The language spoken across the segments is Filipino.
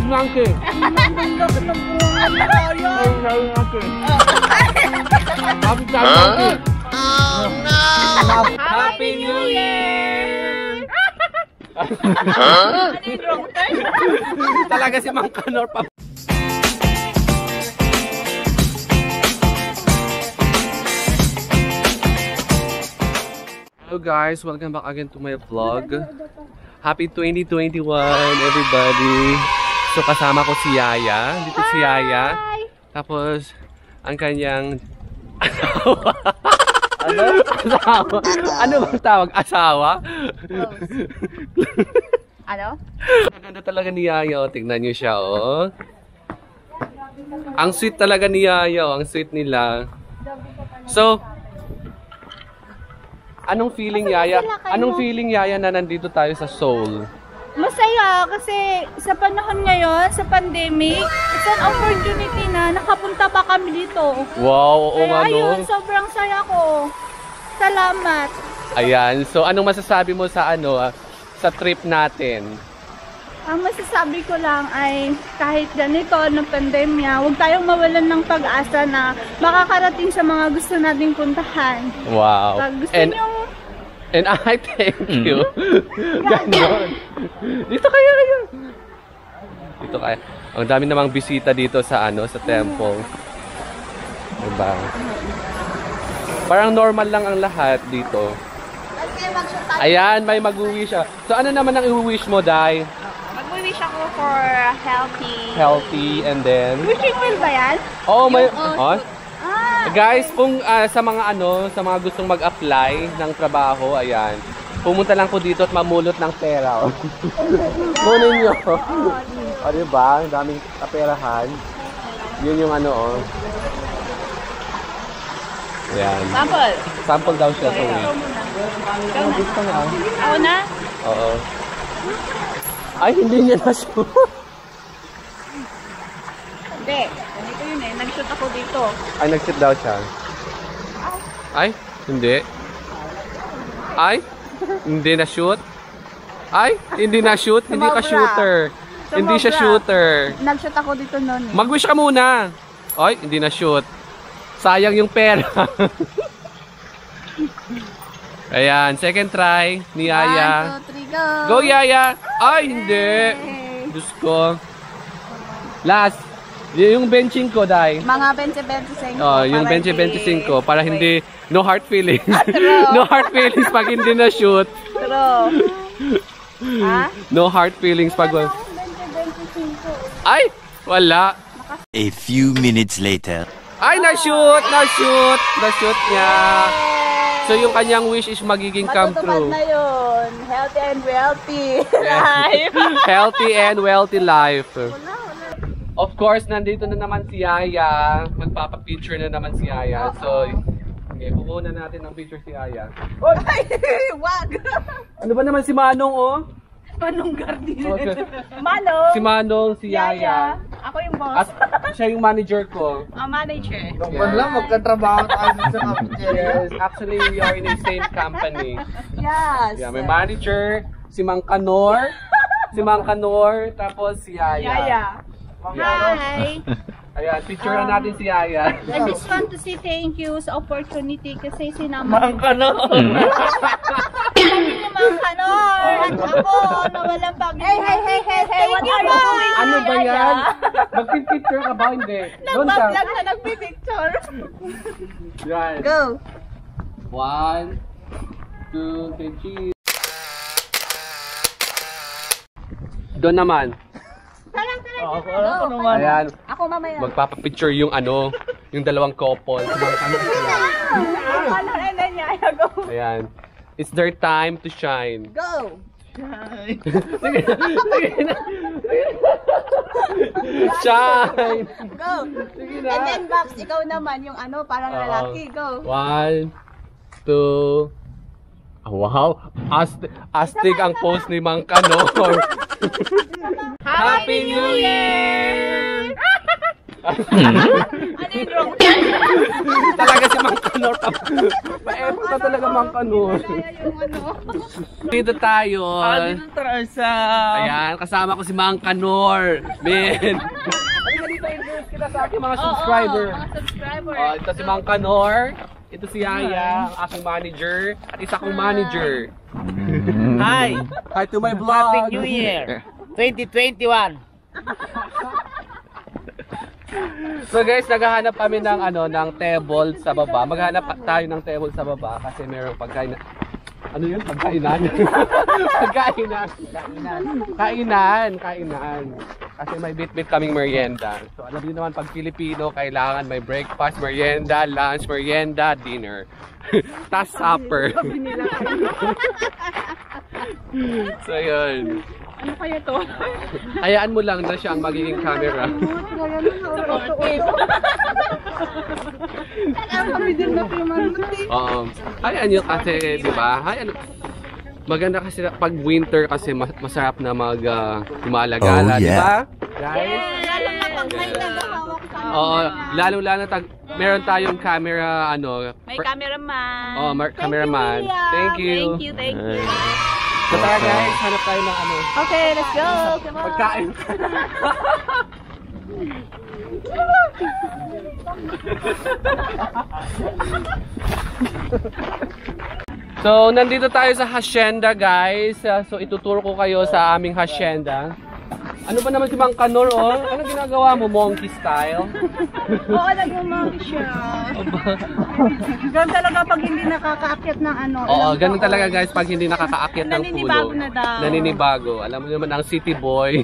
monkey. Oh no! Happy New Year! Talaga si Mang Kanor pa. Hello guys, welcome back again to my vlog. Happy 2021 everybody. So kasama ko si Yaya. Dito si Yaya. Tapos ang kanyang asawa. Ano? Asawa? Ano bang tawag? Asawa? Ano? Ang ganda talaga ni Yaya. Oh. Tignan nyo siya, oh. Ang sweet talaga ni Yaya. Oh. Ang sweet nila. So, anong feeling, Yaya? Anong feeling, Yaya, na nandito tayo sa Seoul? Masaya kasi sa panahon ngayon, sa pandemic, it's an opportunity na nakapunta pa kami dito. Wow, oo nga, no? Ayun, sobrang saya ko. Salamat. Ayan, so anong masasabi mo sa sa trip natin? Ang masasabi ko lang ay kahit ganito ng pandemya, huwag tayong mawalan ng pag-asa na makakarating sa mga gusto nating puntahan. Wow. Pag gusto nyong... And I thank you. Ganon. Dito kayo. Dito kayo. Ang dami namang bisita dito sa sa temple. Diba? Parang normal lang ang lahat dito. Ayan, may mag-wish siya. So ano naman ang i-wish mo, Day? Mag-wish ako for Healthy and then... Wishing well ba yan? Oh, may... Guys, kung sa mga gustong mag-apply ng trabaho, ayan. Pumunta lang po dito at mamulot ng pera. Kunin nyo. O, diba? Ang daming kaperahan. Yun yung Ayan. Sample. Sample daw siya. Okay, ako na? Oo. Ay, hindi niya na-shoot. Hindi. Ganito yun eh. Nag-shoot ako dito. Ay, nag-shoot daw siya. Ay, hindi. Ay, hindi na-shoot. Ay, hindi na-shoot. Hindi ka shooter. Hindi siya shooter. Nag-shoot ako dito noon eh. Mag-wish ka muna. Ay, hindi na-shoot. Sayang yung pera. Ayan, second try ni Yaya. 1, 2, 3, go! Go, Yaya! Ay, hindi. Diyos ko. Last. Yung benching ko, Day. Mga 20-25. Oh, yung 20-25 para hindi no hard feelings. True. No hard feelings pag hindi na shoot. True. Ha? No hard feelings pag 20-25. Ay, wala. A few minutes later. Ay, na-shoot niya. So yung kanyang wish is magiging come true. Matutupad na yun. Healthy and wealthy life. Healthy and wealthy life. Of course, nandito na naman si Yaya. Magpapapicture na naman si Yaya. So, okay, pupunan natin ng picture si Yaya. Ay, wag! Ano ba naman si Manong, oh? Manong Garden. Okay. Manong. Si Manong, si Yaya. Ako yung boss. At siya yung manager ko. Manager. Yeah. lang, magkatrabaho tayo sa Yes, actually, we are in the same company. Yes. Yeah, may manager, si Mang Kanor, tapos si Yaya. Yaya. Hi! Ayan, picture na natin si Yaya. I just want to say thank you sa opportunity kasi sinama Mang Kanor! Mang Kanor! At ako na walang pag-ibig. Hey! What are you doing? Ano ba yan? Magpipicture ka ba? Hindi. Doon ka. Nag-vlog na nagpipicture. Yan. Go! 1, 2, 3, cheese. Doon naman. Ako naman. Ayan. Ako mamaya. Magpapapicture yung yung dalawang couple. Kanor and then Yaya, go. Ayan. It's their time to shine. Go! Shine! Go! And then Babs, ikaw naman yung parang lalaki. Go! 1, 2. Wow! Astig ang post ni Mang Kanor. Happy New Year! Ano Talaga si Mang Kanor. Maepot na talaga Mang Kanor. Dito tayo. Dito tayo sa... Ayan, kasama ko si Mang Kanor. Ben. Halika dito, introduce kita sa aking mga subscriber. Mga subscriber. Ito si Mang Kanor. Ito si Yaya, ang aking manager. At isa kong manager. Hi! Hi to my vlog. Happy New Year! 2021! So guys, naghahanap kami ng ng table sa baba. Maghanap tayo ng table sa baba kasi mayroong pagkain. Ano yun? Pagkainan. Kainan. Kasi may bit-bit kaming merienda. So alam niyo naman pag Filipino, kailangan may breakfast, merienda, lunch, merienda, dinner. Tas supper. So yun. Ano kaya to? Hayaan mo lang na siya ang magiging camera. Kami din na Oo. Hayaan nyo kasi, di ba? Maganda kasi pag winter kasi masarap na gumalagala, Oh, di yeah. ba? Guys? Lalo na pag may naghahawak sa Oo, lalo meron tayong camera, may cameraman. Oh, cameraman. Thank you. Thank you. So tara guys, hanap tayo ng Okay, let's go. Come on. pagkain. So, nandito tayo sa hacienda, guys. So, ituturo ko kayo sa aming hacienda. Ano ba naman si Mang Kanor, oh? Ano ginagawa mo? Monkey style? Oo, nag-umami siya. Ganun talaga pag hindi nakakaakyat ng Oo, ganun talaga guys pag hindi nakakaakyat ng Naninibago pulo. na daw. Naninibago. Alam mo naman ang city boy.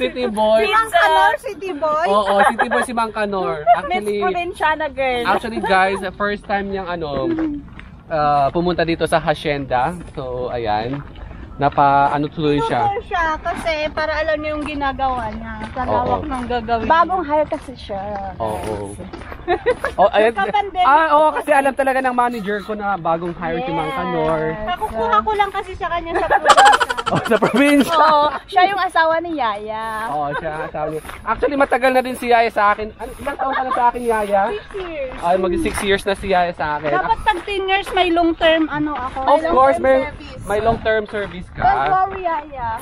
City boy. Mang Kanor, City Boy. Oo, city boy si Mang Kanor. Miss Provinciana girl. Actually guys, first time niyang pumunta dito sa hacienda. So, ayan. Tuloy siya. Super siya kasi para alam niyo yung ginagawa niya. Sa Oo. lawak ng gagawin. Bagong hire kasi siya. Oo. Oh, ayan. Kasi alam talaga ng manager ko na bagong hire si Mang Kanor. Nakukuha ko lang kasi sa kanya sa probinsya. Sa probinsya. Oo, siya yung asawa ni Yaya. Oo, siya asawa niya. Actually, matagal na din si Yaya sa akin. Ilang taon ka na sa akin, Yaya? 6 years. Ay, mag-6 years na si Yaya sa akin. Dapat pag 10 years may long term ako. Of May course, long-term may service. long-term service Don't ka. worry, Yaya.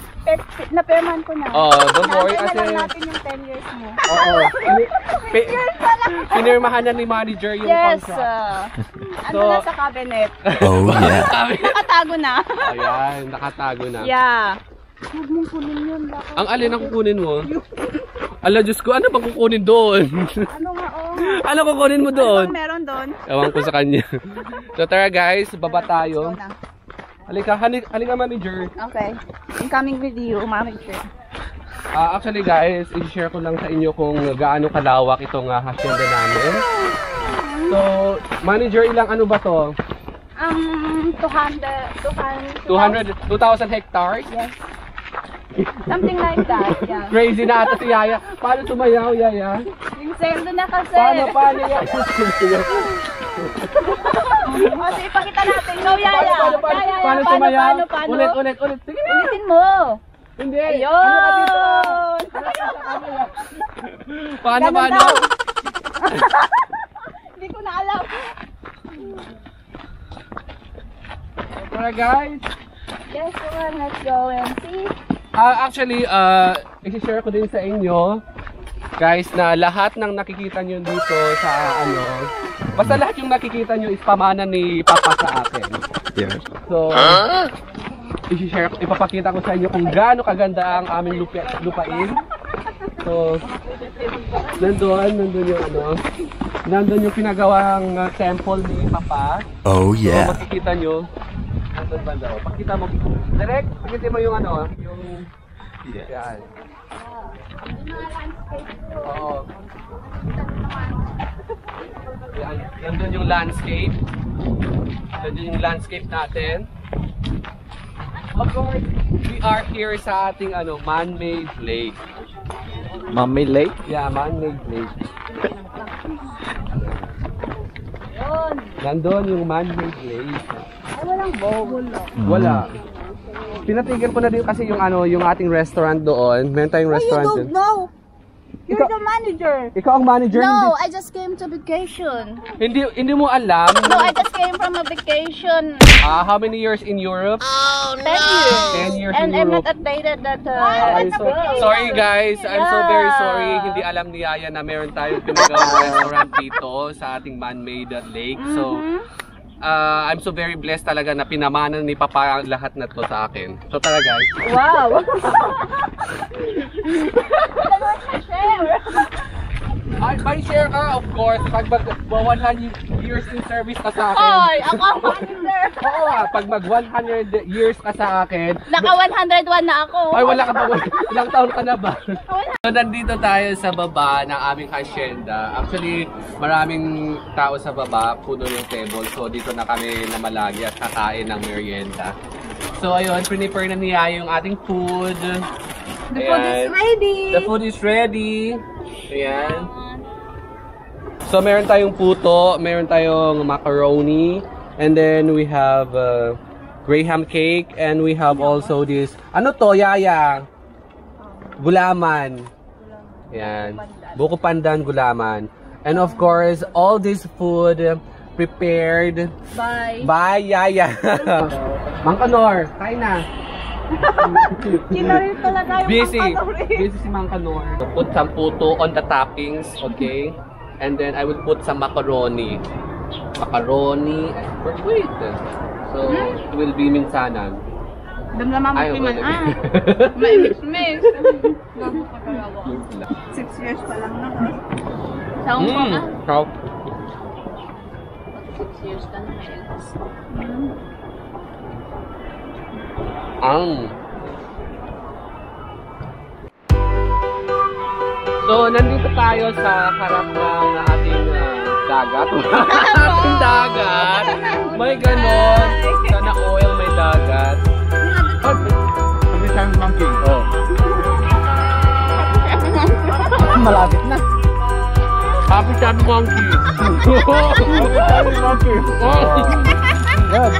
Naperman ko na. Oo, don't worry Natin kasi... na lang natin yung 10 years mo. Oo. Pinirmahan na ni manager yung Yes. contract. Ano So- na sa cabinet? Oh yeah. Nakatago na. Ayan, nakatago na. Yeah. Huwag mong kunin yun. Baka. Ang alin ang kukunin mo? Ala, Diyos ko, ano bang kukunin doon? Ano nga, Ano kukunin mo doon? Ano meron doon? Ewan ko sa kanya. So tara guys, baba tayo. Go na. Halika manager. Okay. I'm coming with you, manager. Actually guys, i-share ko lang sa inyo kung gaano kalawak itong hacienda namin. So, manager, ilang ano ba to? 2,000 hectares? Yes. Something like that, yeah. Crazy na ata si Yaya. Paano sumayaw, Yaya? Yung sendo na kasi. Paano Yaya? O, sige, ipakita natin. Go, Yaya. Yaya, Paano sumayaw? Paano? Ulit. Sige na. Ulitin mo. Hindi. Ayun. Ano ka dito? Paano? daw. Hindi ko na alam. Tara guys. Yes, come on, let's go and see. Actually, i-share ko din sa inyo, guys, na lahat ng nakikita nyo dito sa basta lahat yung nakikita nyo is pamana ni Papa sa akin. Yeah. So, ipapakita ko sa inyo kung gaano kaganda ang aming lupain. So, nandun yung pinagawang temple ni Papa. Oh So, yeah. makikita nyo, nandun banda. Pakita mo, direct, pakita mo yung yan. Oo. Yan, nandun yung landscape. Nandun yung landscape natin. Of course, we are here sa ating man-made lake. Mami Lake? Yeah, man-made lake. Yun. Nandun yung man-made lake. Ay, walang bowl. Wala. Pinatigil ko na din kasi yung ating restaurant doon. Meron tayong restaurant doon. know. You're the manager. Ikaw ang manager? No, I just came to vacation. Hindi mo alam? No, I just came from a vacation. How many years in Europe? 10 years. 10 years And in I'm Europe. not updated that I'm sorry guys, I'm so very sorry. Hindi alam ni Yaya na meron tayong pinagawang restaurant dito sa ating man-made lake. So, I'm so very blessed talaga na pinamanan ni Papa lahat na to sa akin. So tara guys. Wow. Ay, may share ka, of course. Pag mag 100 years in service ka sa akin. Hoy, ako ang manager. Oo pag mag 100 years ka sa akin. Naka 101 na ako. Ay, wala ka pa. Ilang taon ka na ba? So, nandito tayo sa baba ng aming hacienda. Actually, maraming tao sa baba, puno yung table. So, dito na kami namalagi at kakain ng merienda. So, ayun, prepare na niya yung ating food. The food is ready. The food is ready. Ayan. So, meron tayong puto, meron tayong macaroni, and then we have graham cake, and we have also this, ano to, Yaya? Gulaman. Ayan. Buko pandan, gulaman. And of course, all this food prepared by Yaya. Mang Kanor, kain na. Kinarin talaga yung Busy. pangkanorin. Busy si Mang Kanor. Put some puto on the toppings, okay? And then I will put some macaroni. Macaroni. Wait. So, it will be minsanan. Damdaman mo Ayaw si man. ko May mix-mix. 6 years pa lang na. Saan mo ka? How? 6 years ka na may eldest. So, nandito tayo sa harap ng ating dagat. Ating dagat. May ganon. Sana oil may dagat. Kami sa monkey. Oh. Malapit na. Happy Chubby Monkey. Happy monkey. Oh. Good.